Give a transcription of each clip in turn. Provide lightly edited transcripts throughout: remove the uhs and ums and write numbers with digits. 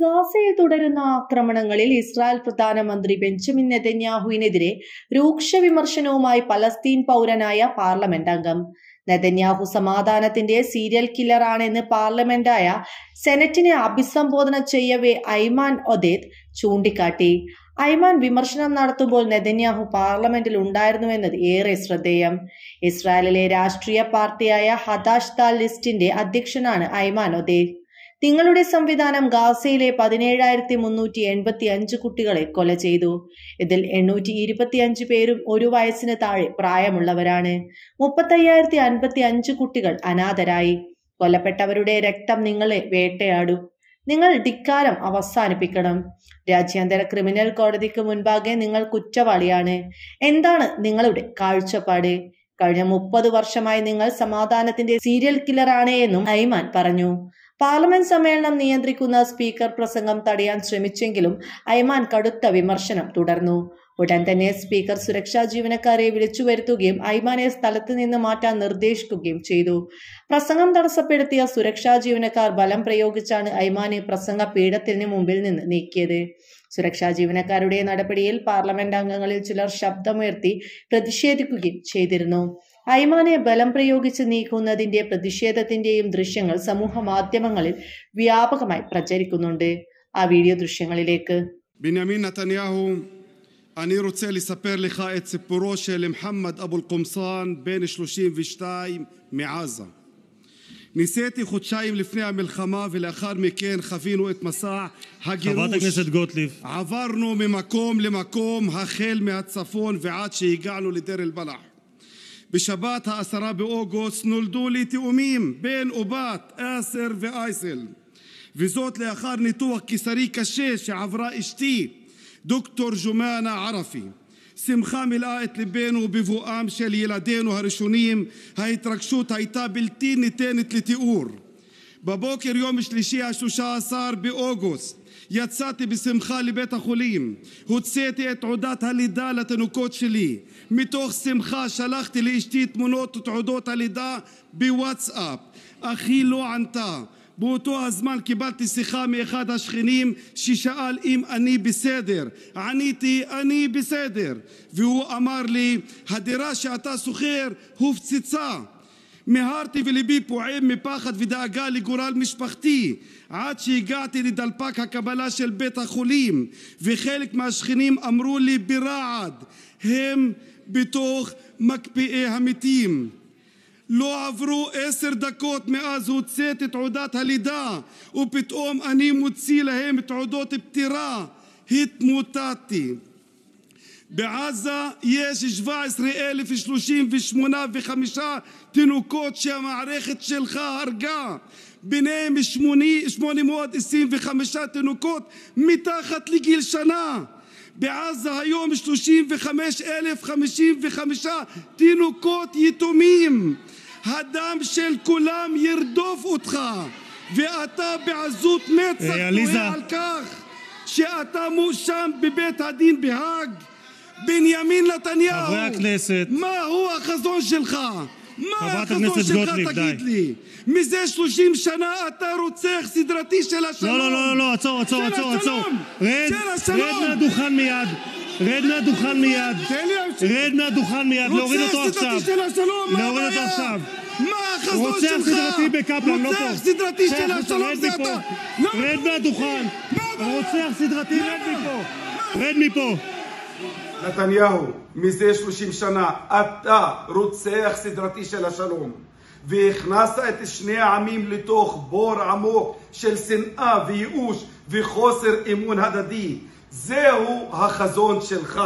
ഗാസയിൽ തുടരുന്ന ആക്രമണങ്ങളിൽ ഇസ്രായേൽ പ്രധാനമന്ത്രി ബെഞ്ചമിൻ നെതന്യാഹുവിനെതിരെ രൂക്ഷ വിമർശനവുമായി പലസ്തീൻ പൗരനായ പാർലമെന്റ് അംഗം. നെതന്യാഹു സമാധാനത്തിന്റെ സീരിയൽ കില്ലറാണെന്ന് പാർലമെന്റായ സെനറ്റിനെ അഭിസംബോധന ചെയ്യവേ ഐമാൻ ഒദേദ് ചൂണ്ടിക്കാട്ടി. ഐമാൻ വിമർശനം നടത്തുമ്പോൾ നെതന്യാഹു പാർലമെന്റിൽ ഉണ്ടായിരുന്നുവെന്നത് ഏറെ ശ്രദ്ധേയം. ഇസ്രായേലിലെ രാഷ്ട്രീയ പാർട്ടിയായ ഹദാഷ് താൽ ലിസ്റ്റിന്റെ അധ്യക്ഷനാണ് ഐമാൻ ഒദേദ്. നിങ്ങളുടെ സംവിധാനം ഗാസയിലെ 17,385 കുട്ടികളെ കൊല ചെയ്തു. ഇതിൽ 825 പേരും 1 വയസ്സിന് താഴെ പ്രായമുള്ളവരാണ്. 35,055 കുട്ടികൾ അനാഥരായി. കൊല്ലപ്പെട്ടവരുടെ രക്തം നിങ്ങളെ വേട്ടയാടും. നിങ്ങൾ ധിക്കാരം അവസാനിപ്പിക്കണം. രാജ്യാന്തര ക്രിമിനൽ കോടതിക്ക് മുൻപാകെ നിങ്ങൾ കുറ്റവാളിയാണ്. എന്താണ് നിങ്ങളുടെ കാഴ്ചപ്പാട്? കഴിഞ്ഞ 30 വർഷമായി നിങ്ങൾ സമാധാനത്തിന്റെ സീരിയൽ കില്ലറാണ് എന്നും ഐമാൻ പറഞ്ഞു. പാർലമെന്റ് സമ്മേളനം നിയന്ത്രിക്കുന്ന സ്പീക്കർ പ്രസംഗം തടയാൻ ശ്രമിച്ചെങ്കിലും ഐമാൻ കടുത്ത വിമർശനം തുടർന്നു. ഉടൻ തന്നെ സ്പീക്കർ സുരക്ഷാ ജീവനക്കാരെ വിളിച്ചു വരുത്തുകയും ഐമാനെ സ്ഥലത്ത് നിന്ന് മാറ്റാൻ നിർദ്ദേശിക്കുകയും ചെയ്തു. പ്രസംഗം തടസ്സപ്പെടുത്തിയ സുരക്ഷാ ജീവനക്കാർ ബലം പ്രയോഗിച്ചാണ് ഐമാനെ പ്രസംഗ പീഠത്തിന് മുമ്പിൽ നിന്ന് നീക്കിയത്. സുരക്ഷാ ജീവനക്കാരുടെ നടപടിയിൽ പാർലമെന്റ് അംഗങ്ങളിൽ ചിലർ ശബ്ദമുയർത്തി പ്രതിഷേധിക്കുകയും ചെയ്തിരുന്നു. ഐമാനെ ബലം പ്രയോഗിച്ച് നീക്കുന്നതിന്റെ പ്രതിഷേധത്തിന്റെയും ദൃശ്യങ്ങൾ സമൂഹ മാധ്യമങ്ങളിൽ വ്യാപകമായി പ്രചരിക്കുന്നുണ്ട്. ആ വീഡിയോ ദൃശ്യങ്ങളിലേക്ക്. בנימין נתניהו, אני רוצה לספר לך את סיפורו של מוחמד אבו אלקומסאן, בן 32 מעזה. ניסיתי חודשיים לפני המלחמה ולאחר מכן חווינו את מסע הגירוש. חברת הכנסת גוטליב. עברנו ממקום למקום החל מהצפון ועד שהגענו לדיר אל-בלח. בשבת 10 באוגוסט נולדו לי תאומים, בן ובת, אסר ואייסל. וזאת לאחר ניתוח קיסרי קשה שעברה אשתי, דוקטור ג'ומאנה ערפי. שמחה מילאה את ליבנו בבואם של ילדינו הראשונים. ההתרגשות הייתה בלתי ניתנת לתיאור. בבוקר יום שלישי 13 באוגוסט יצאתי בשמחה לבית החולים. הוצאתי את תעודת הלידה לתינוקות שלי. מתוך שמחה שלחתי לאשתי תמונות ותעודות הלידה בוואטסאפ. אחי לא ענתה. באותו הזמן קיבלתי שיחה מאחד השכנים ששאל אם אני בסדר. עניתי אני בסדר. והוא אמר לי, הדירה שאתה שוכר הופצצה. מהרתי וליבי פועם מפחד ודאגה לגורל משפחתי עד שהגעתי לדלפק הקבלה של בית החולים, וחלק מהשכנים אמרו לי ברעד, הם בתוך מקפיאי המתים. לא עברו 10 דקות מאז הוצאתי תעודת הלידה ופתאום אני מוציא להם תעודות פטירה. התמוטטתי. בעזה יש 17,035 תינוקות שהמערכת שלך הרגה. ביניהם 825 תינוקות מתחת לגיל שנה. בעזה היום 35,055 תינוקות יתומים. הדם של כולם ירדוף אותך, ואתה בעזות מצח תוהה על כך שאתה מואשם בבית הדין בהאג. בנימין נתניהו, מהו החזון שלך? מה החזון שלך, תגיד לי? מזה 30 שנה אתה רוצח סדרתי של השלום. לא, עצור. רד מהדוכן מיד. רד מהדוכן מיד. להוריד אותו עכשיו. מה החזון שלך? רוצח סדרתי בקפלן, לא פה. רוצח סדרתי של השלום זה אתה. רד מהדוכן. רוצח סדרתי, רד מפה. נתניהו, מזה 30 שנה אתה רוצח סדרתי של השלום, והכנסת את שני העמים לתוך בור עמוק של שנאה וייאוש וחוסר אמון הדדי. זהו החזון שלך.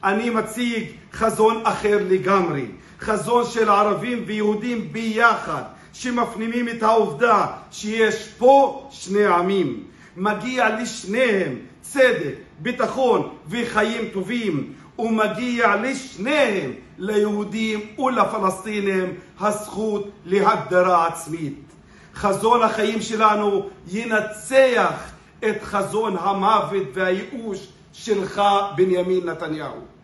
אני מציג חזון אחר לגמרי, חזון של ערבים ויהודים ביחד, שמפנימים את העובדה שיש פה שני עמים. מגיע לשניהם צדק, ביטחון וחיים טובים, ומגיע לשניהם, ליהודים ולפלסטינים, הזכות להגדרה עצמית. חזון החיים שלנו ינצח את חזון המוות והייאוש שלך, בנימין נתניהו.